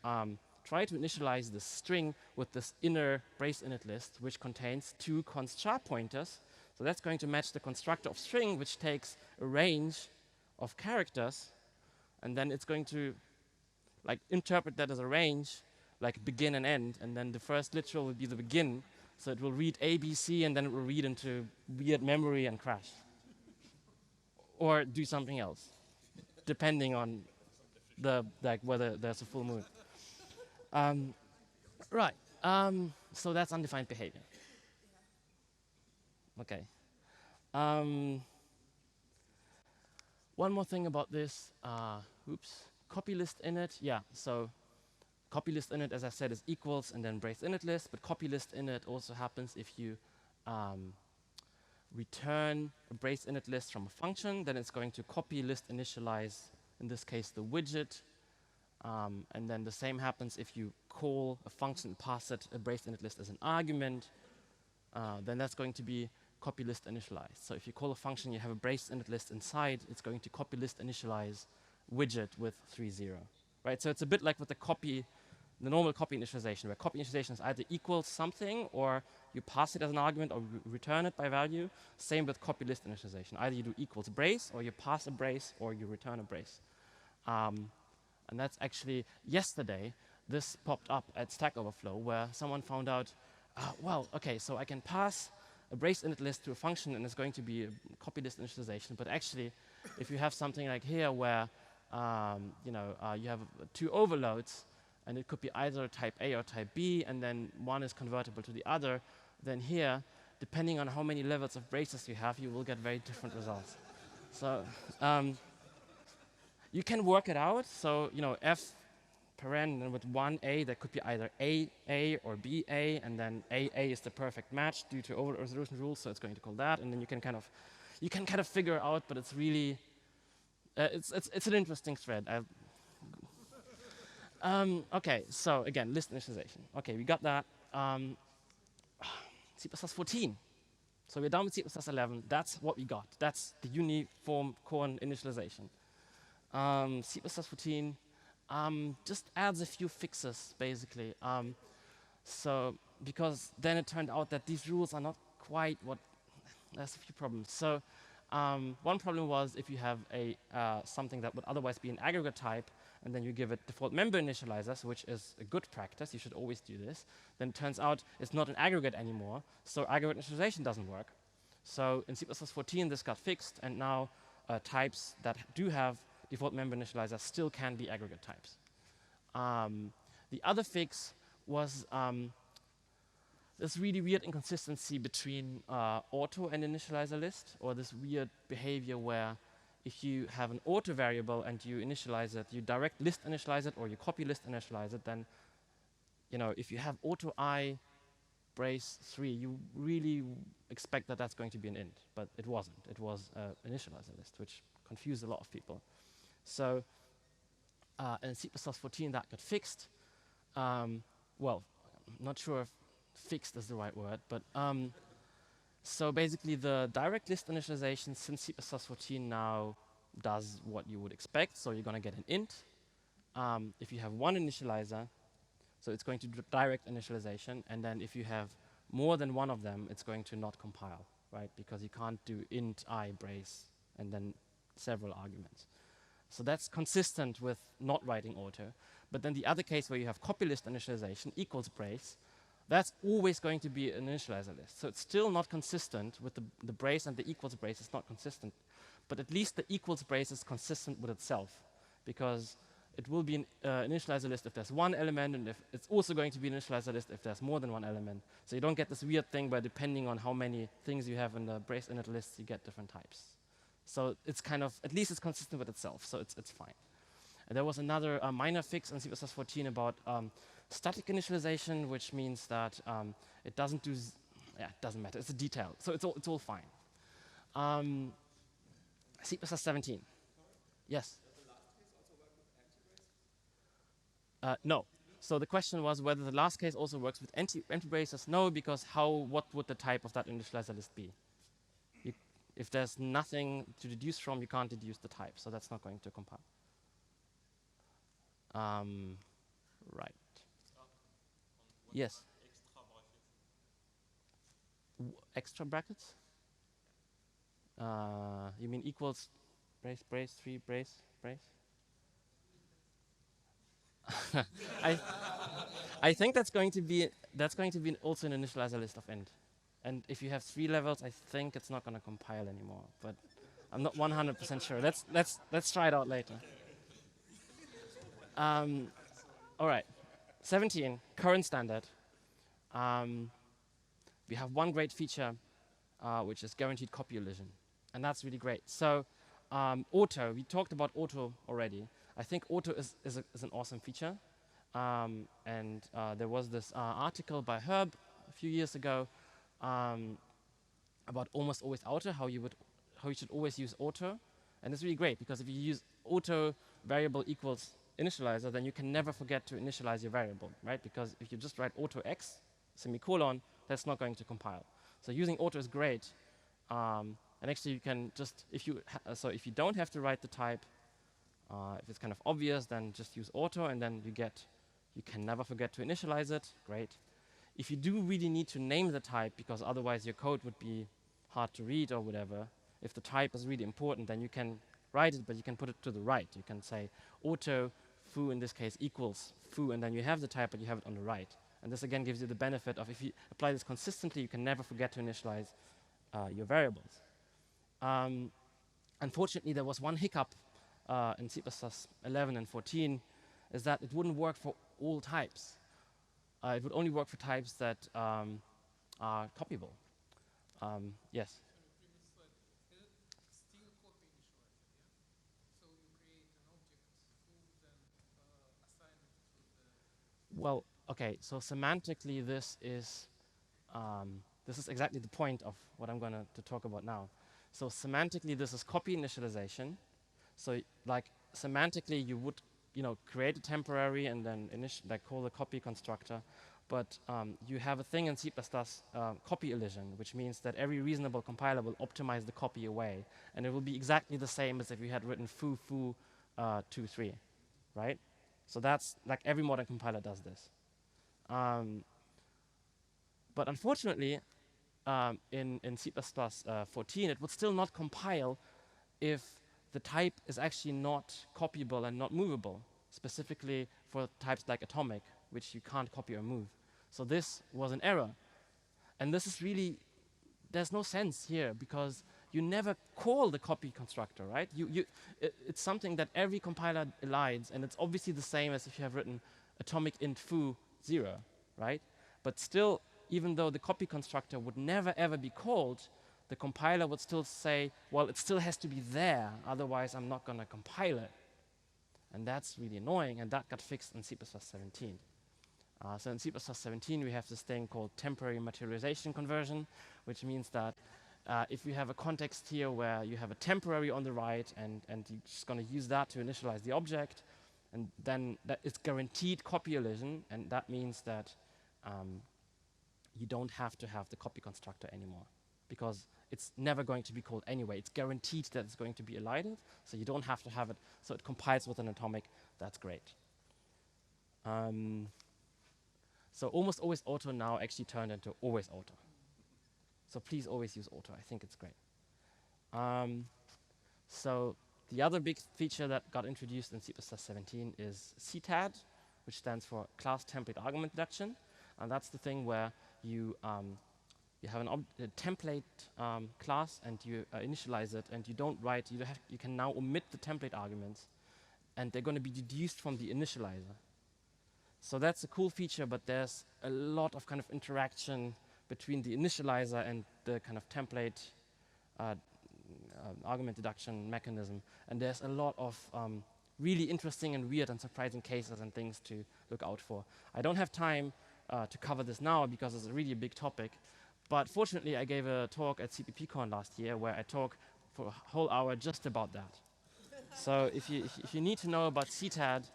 try to initialize the string with this inner brace init list, which contains 2 const char pointers. So that's going to match the constructor of string, which takes a range of characters, and then it's going to interpret that as a range, like begin and end, and then the first literal will be the begin. So it will read A, B, C, and then it will read into weird memory and crash. Or do something else, depending on whether there's a full moon. Right. So that's undefined behavior. Okay. One more thing about this. Copy list init. Yeah. So copy list init, as I said, is equals and then brace init list. But copy list init also happens if you return a brace init list from a function. Then it's going to copy list initialize, in this case, the widget. And then the same happens if you call a function, pass it a brace init list as an argument. Then that's going to be copy list initialize. So if you call a function, you have a brace init list inside, it's going to copy list initialize widget with 3.0. Right? So it's a bit like with the normal copy initialization, where copy initialization is either equals something, or you pass it as an argument, or return it by value. Same with copy list initialization. Either you do equals brace, or you pass a brace, or you return a brace. And that's actually yesterday, this popped up at Stack Overflow, where someone found out, so I can pass a brace init list to a function, and it's going to be a copy list initialization. But actually, if you have something like here, where you have 2 overloads, and it could be either type A or type B, and then one is convertible to the other, then here, depending on how many levels of braces you have, you will get very different results. So you can work it out. So f paren, and with 1a, that could be either A or BA, and then AA is the perfect match due to overload resolution rules, so it's going to call that, and then you can kind of figure out, but it's really it's an interesting thread. Okay, so again, list initialization. Okay, we got that. C++ 14. So we're done with C++ 11. That's what we got. That's the uniform corn initialization. C++ 14 just adds a few fixes, basically. Because then it turned out that these rules are not quite what. There's a few problems. So one problem was if you have something that would otherwise be an aggregate type, and then you give it default member initializers, which is a good practice. You should always do this. Then it turns out it's not an aggregate anymore, so aggregate initialization doesn't work. So in C++14, this got fixed, and now types that do have default member initializers still can be aggregate types. The other fix was this really weird inconsistency between auto and initializer list, or this weird behavior where if you have an auto variable and you initialize it, you direct list initialize it, or you copy list initialize it, then if you have auto I brace 3, you really expect that that's going to be an int, but it wasn't. It was an initializer list, which confused a lot of people. So in C++14 that got fixed. Well, I'm not sure if fixed is the right word, but so basically the direct list initialization since C++14 now does what you would expect. So you're going to get an int. If you have one initializer, so it's going to do direct initialization, and then if you have more than one of them, it's going to not compile, right? Because you can't do int I brace and then several arguments. So that's consistent with not writing auto. But then the other case where you have copy list initialization equals brace, that's always going to be an initializer list. So it's still not consistent with the brace, and the equals brace is not consistent. But at least the equals brace is consistent with itself, because it will be an initializer list if there's one element, and if it's also going to be an initializer list if there's more than one element. So you don't get this weird thing where depending on how many things you have in the brace init list, you get different types. So it's kind of, at least it's consistent with itself, so it's fine. And there was another minor fix in C++14 about static initialization, which means that it doesn't do, it doesn't matter, it's a detail. So it's all fine. C++17. Yes? No. So the question was whether the last case also works with anti-braces. No, because what would the type of that initializer list be? If there's nothing to deduce from, you can't deduce the type, so that's not going to compile. Right. Yes. Extra brackets? You mean equals brace, brace, 3, brace, brace? I think that's going to be also an initializer list of int. And if you have 3 levels, I think it's not going to compile anymore. But I'm not 100% sure. Let's try it out later. All right, 17, current standard. We have one great feature, which is guaranteed copy elision. And that's really great. So auto, we talked about auto already. I think auto is an awesome feature. And there was this article by Herb a few years ago about almost always auto, how you should always use auto. And it's really great, because if you use auto variable equals initializer, then you can never forget to initialize your variable, right? Because if you just write auto x, semicolon, that's not going to compile. So using auto is great. And actually you can just, if you don't have to write the type, if it's kind of obvious, then just use auto, and then you can never forget to initialize it, great. If you do really need to name the type, because otherwise your code would be hard to read or whatever, if the type is really important, then you can write it, but you can put it to the right. You can say auto foo in this case equals foo, and then you have the type, but you have it on the right. And this again gives you the benefit of, if you apply this consistently, you can never forget to initialize your variables. Unfortunately, there was one hiccup in C++ 11 and 14, is that it wouldn't work for all types. It would only work for types that are copyable. Yes? Well, okay, so semantically this is exactly the point of what I'm going to talk about now. So semantically this is copy initialization. So like semantically you would create a temporary and then call the copy constructor. But you have a thing in C++, copy elision, which means that every reasonable compiler will optimize the copy away. And it will be exactly the same as if you had written foo 2 3, right? So that's like every modern compiler does this. But unfortunately, in C++ 14, it would still not compile if the type is actually not copyable and not movable, specifically for types like atomic, which you can't copy or move. So this was an error. And this is really there's no sense here because you never call the copy constructor, right? It's something that every compiler elides, and it's obviously the same as if you have written atomic int foo 0, right? But still, even though the copy constructor would never ever be called, the compiler would still say, well, it still has to be there, otherwise I'm not going to compile it. And that's really annoying, and that got fixed in C++17. So in C++17, we have this thing called temporary materialization conversion, which means that if you have a context here where you have a temporary on the right, and you're just going to use that to initialize the object, and then that it's guaranteed copy elision, and that means that you don't have to have the copy constructor anymore, because it's never going to be called anyway. It's guaranteed that it's going to be elided, so you don't have to have it. So it compiles with an atomic. That's great. So almost always auto now actually turned into always auto. So please always use auto. I think it's great. So the other big feature that got introduced in C++17 is CTAD, which stands for class template argument deduction. And that's the thing where you have a template class, and you initialize it, and you don't write. You can now omit the template arguments, and they're going to be deduced from the initializer. So that's a cool feature, but there's a lot of kind of interaction between the initializer and the kind of template argument deduction mechanism. And there's a lot of really interesting and weird and surprising cases and things to look out for. I don't have time to cover this now because it's a really big topic. But fortunately, I gave a talk at cppcon last year where I talked for a whole hour just about that. So if you need to know about CTAD,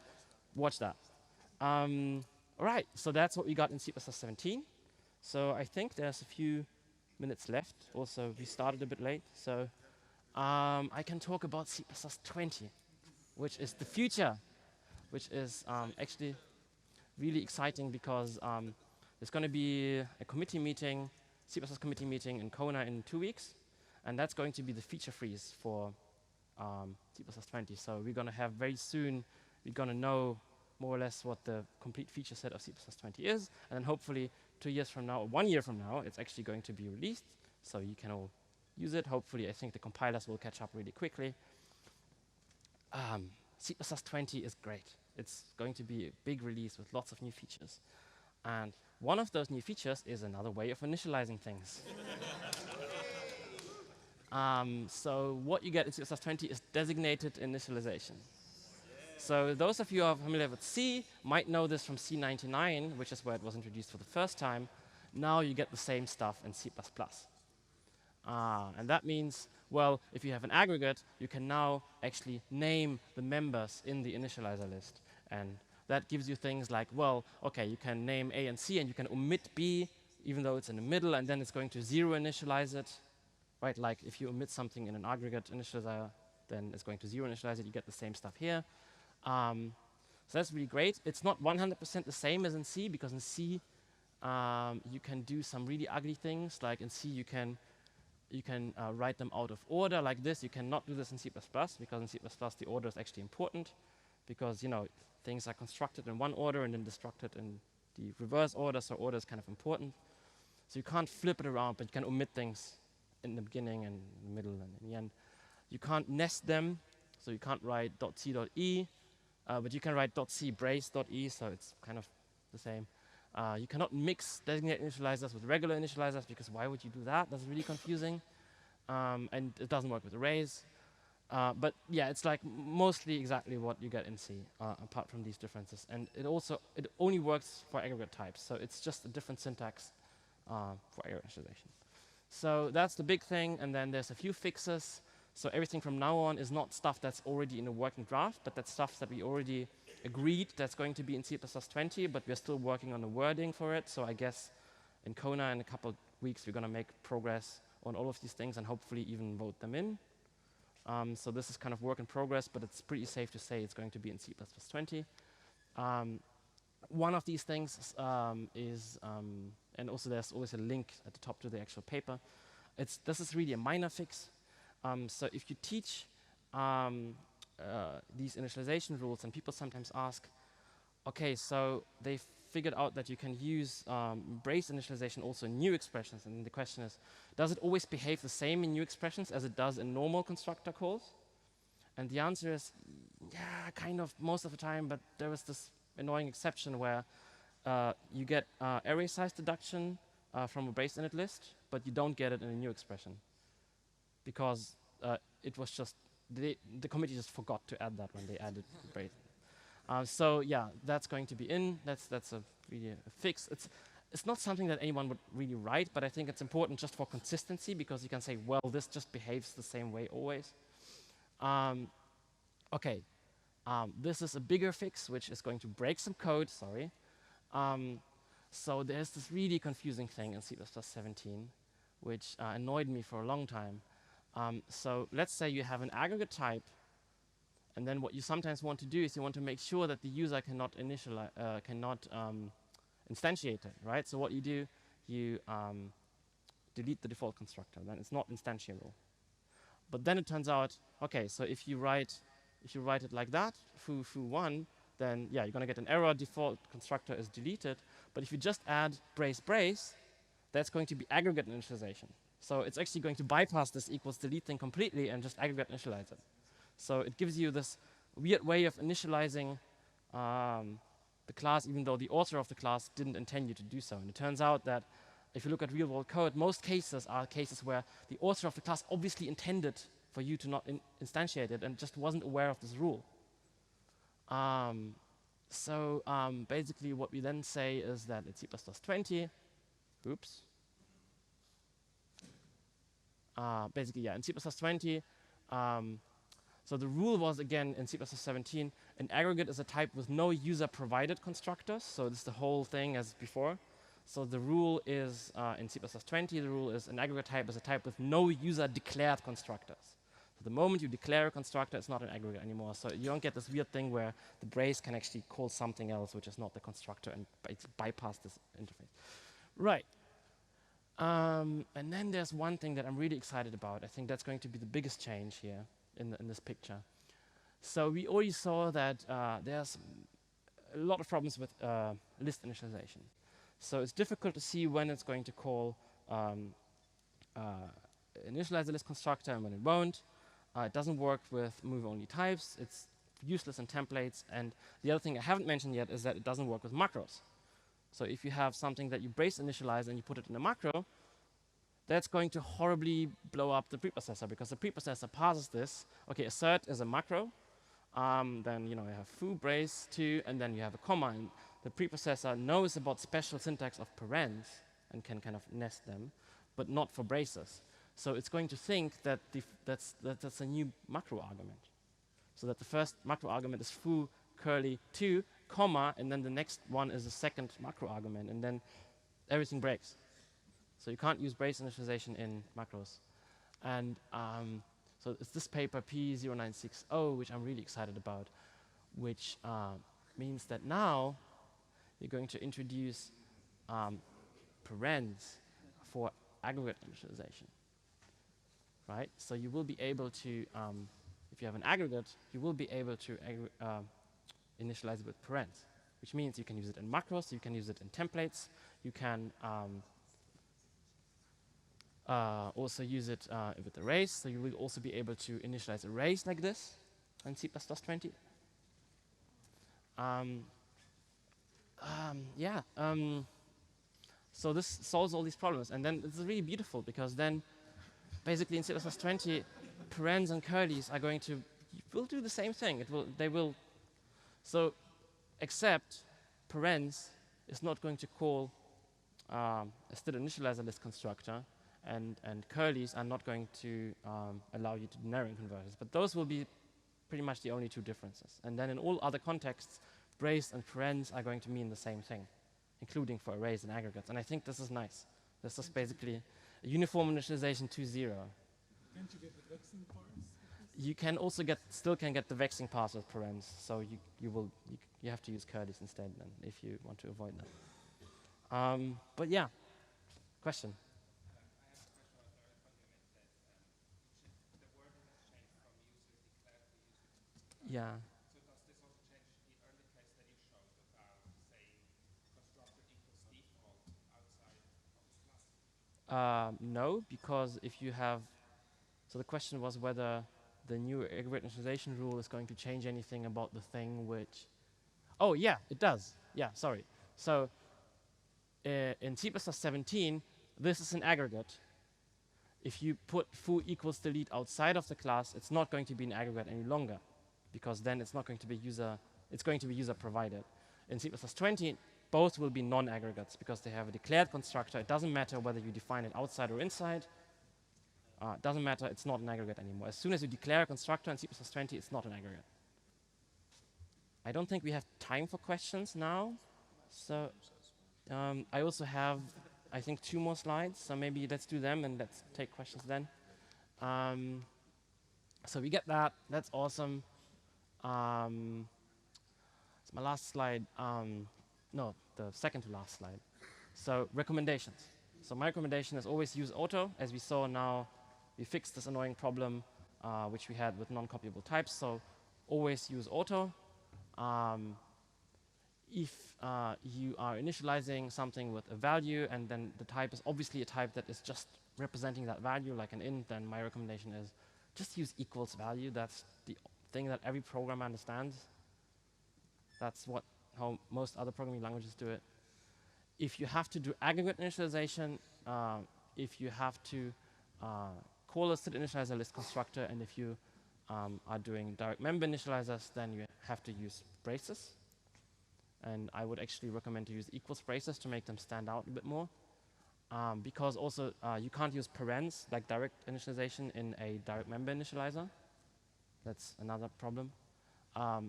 watch that. All right, so that's what we got in C++17. So I think there's a few minutes left. Also, we started a bit late, so I can talk about C++20, which is the future, which is actually really exciting because there's going to be a committee meeting, C++ committee meeting in Kona in 2 weeks, and that's going to be the feature freeze for C++20. So we're going to have very soon, we're going to know more or less what the complete feature set of C++20 is, and then hopefully 2 years from now, or 1 year from now, it's actually going to be released, so you can all use it. Hopefully, I think the compilers will catch up really quickly. C++20 is great. It's going to be a big release with lots of new features. And one of those new features is another way of initializing things. So what you get in C++20 is designated initialization. So those of you who are familiar with C might know this from C99, which is where it was introduced for the first time. Now you get the same stuff in C++. And that means, well, if you have an aggregate, you can now actually name the members in the initializer list. And that gives you things like, well, OK, you can name A and C, and you can omit B, even though it's in the middle, and then it's going to zero initialize it. Right? Like if you omit something in an aggregate initializer, then it's going to zero initialize it. You get the same stuff here. So that's really great. It's not 100% the same as in C, because in C you can do some really ugly things. Like in C you can write them out of order like this. You cannot do this in C++, because in C++ the order is actually important, because things are constructed in one order and then destructed in the reverse order, so order is kind of important. So you can't flip it around, but you can omit things in the beginning and in the middle and in the end. You can't nest them, so you can't write .c.e, but you can write .c_brace.e, so it's kind of the same. You cannot mix designated initializers with regular initializers, because why would you do that? That's really confusing. And it doesn't work with arrays. But yeah, it's like mostly exactly what you get in C, apart from these differences. And it only works for aggregate types, so it's just a different syntax for aggregate initialization. So that's the big thing, and then there's a few fixes. So everything from now on is not stuff that's already in a working draft, but that's stuff that we already agreed that's going to be in C++20, but we're still working on the wording for it. So I guess in Kona in a couple of weeks we're going to make progress on all of these things and hopefully even vote them in. So this is kind of work in progress, but it's pretty safe to say it's going to be in C++20. One of these things is, and also there's always a link at the top to the actual paper. This is really a minor fix. So if you teach these initialization rules, and people sometimes ask, okay, so they figured out that you can use brace initialization also in new expressions. And the question is, does it always behave the same in new expressions as it does in normal constructor calls? And the answer is, yeah, kind of most of the time, but there was this annoying exception where you get array size deduction from a brace init list, but you don't get it in a new expression because it was just, the committee just forgot to add that when they added brace. So yeah, that's going to be in. That's really a fix. It's not something that anyone would really write, but I think it's important just for consistency because you can say, well, this just behaves the same way always. Okay, this is a bigger fix, which is going to break some code, sorry. So there's this really confusing thing in C++17, which annoyed me for a long time. So let's say you have an aggregate type, and then what you sometimes want to do is you want to make sure that the user cannot instantiate it, right? So what you do, you delete the default constructor, then it's not instantiable. But then it turns out, okay, so if you write it like that, foo1, then yeah, you're gonna get an error, default constructor is deleted. But if you just add brace, that's going to be aggregate initialization. So it's actually going to bypass this equals delete thing completely and just aggregate initialize it. So it gives you this weird way of initializing the class, even though the author of the class didn't intend you to do so. And it turns out that if you look at real-world code, most cases are cases where the author of the class obviously intended for you to not instantiate it and just wasn't aware of this rule. So basically what we then say is that in C++20, oops. Basically, yeah, in C++20, so the rule was, again, in C++17, an aggregate is a type with no user-provided constructors. So this is the whole thing as before. So the rule is, in C++20, the rule is an aggregate type is a type with no user-declared constructors. So the moment you declare a constructor, it's not an aggregate anymore. So you don't get this weird thing where the brace can actually call something else, which is not the constructor, and bypass this interface. Right. And then there's one thing that I'm really excited about. I think that's going to be the biggest change here in this picture. So we already saw that there's a lot of problems with list initialization. So it's difficult to see when it's going to call initialize the list constructor and when it won't. It doesn't work with move-only types. It's useless in templates. And the other thing I haven't mentioned yet is that it doesn't work with macros. So if you have something that you brace initialize and you put it in a macro, that's going to horribly blow up the preprocessor because the preprocessor parses this. Okay, assert is a macro. Then you have foo brace 2, and then you have a comma. And the preprocessor knows about special syntax of parens and can kind of nest them, but not for braces. So it's going to think that that's a new macro argument. So that the first macro argument is foo curly 2, comma, and then the next one is the second macro argument, and then everything breaks. So you can't use brace initialization in macros. And so it's this paper P0960, which I'm really excited about, which means that now you're going to introduce parens for aggregate initialization. Right? So you will be able to, if you have an aggregate, you will be able to initialize it with parens, which means you can use it in macros, you can use it in templates, you can also use it with arrays. So you will also be able to initialize arrays like this in C++20. So this solves all these problems, and then it's really beautiful because then basically in C++20, parens and curlies are going to will do the same thing. They will. So except parens is not going to call a still initializer list constructor, and curlies are not going to allow you to do narrowing converters. But those will be pretty much the only two differences. And then in all other contexts, brace and parens are going to mean the same thing, including for arrays and aggregates. And I think this is nice. This is basically a uniform initialization 2.0. Can't you get the vexing parts? You can also still get the vexing parts with parens. So you have to use curlies instead then if you want to avoid that. But yeah, question. Yeah. So does this also change the early case that you showed about saying No, because if you have, so the question was whether the new aggregate initialization rule is going to change anything about the thing which, oh yeah, it does. Yeah, sorry. So in C++17, this is an aggregate. If you put foo equals delete outside of the class, it's not going to be an aggregate any longer, because then it's not going to be it's going to be user provided. In C++20, both will be non-aggregates because they have a declared constructor. It doesn't matter whether you define it outside or inside. It doesn't matter, it's not an aggregate anymore. As soon as you declare a constructor in C++20, it's not an aggregate. I don't think we have time for questions now. So I also have, I think, 2 more slides. So maybe let's do them and let's take questions then. So we get that. That's awesome. It's my last slide. No, the second to last slide. So recommendations. So my recommendation is always use auto. As we saw now, we fixed this annoying problem which we had with non-copyable types. So always use auto. If you are initializing something with a value and then the type is obviously a type that is just representing that value, like an int, then my recommendation is just use equals value. That's the thing that every programmer understands. That's how most other programming languages do it. If you have to do aggregate initialization, if you have to call a std initializer list constructor, and if you are doing direct member initializers, then you have to use braces. And I would actually recommend to use equals braces to make them stand out a bit more. Because also you can't use parens, like direct initialization, in a direct member initializer. That's another problem.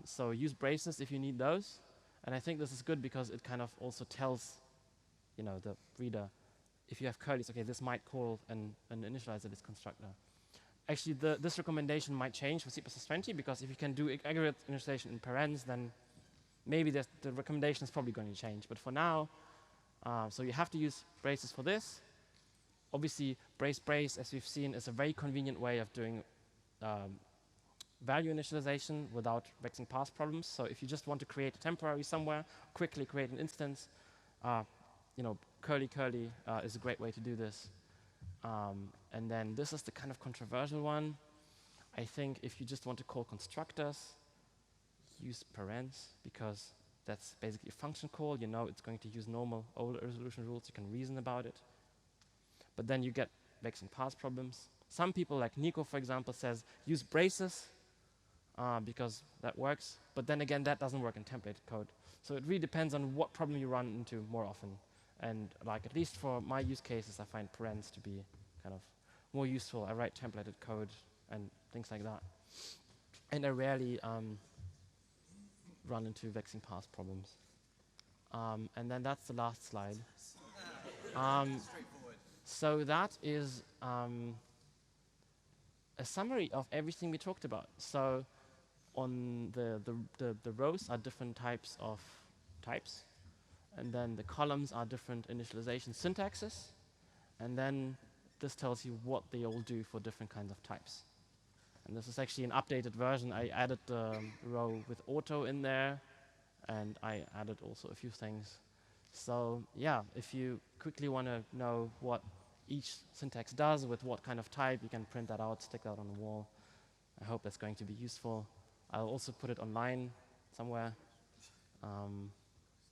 So use braces if you need those. And I think this is good because it kind of also tells the reader, if you have curlies, okay, this might call an initializer list constructor. Actually, this recommendation might change with C++20 because if you can do aggregate initialization in parens, then maybe the recommendation is probably going to change. But for now, so you have to use braces for this. Obviously, brace, as we've seen, is a very convenient way of doing value initialization without vexing pass problems. So if you just want to create a temporary somewhere, quickly create an instance, curly is a great way to do this. And then this is the kind of controversial one. I think if you just want to call constructors, use parens, because that's basically a function call. It's going to use normal old resolution rules. You can reason about it. But then you get vexing pass problems. Some people, like Nico, for example, says use braces because that works. But then again, that doesn't work in template code. So it really depends on what problem you run into more often. And like at least for my use cases, I find parens to be kind of more useful. I write templated code and things like that. And I rarely run into vexing pass problems. And then that's the last slide. So that is a summary of everything we talked about. So on the rows are different types of types. And then the columns are different initialization syntaxes. And then this tells you what they all do for different kinds of types. And this is actually an updated version. I added the row with auto in there, and I added also a few things. So yeah, if you quickly want to know what each syntax does with what kind of type, you can print that out, stick that on the wall. I hope that's going to be useful. I'll also put it online somewhere.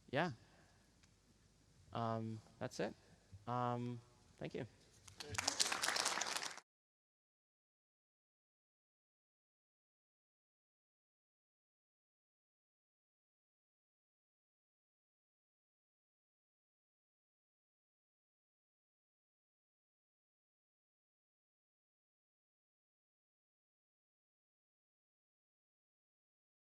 Yeah. That's it. Thank you.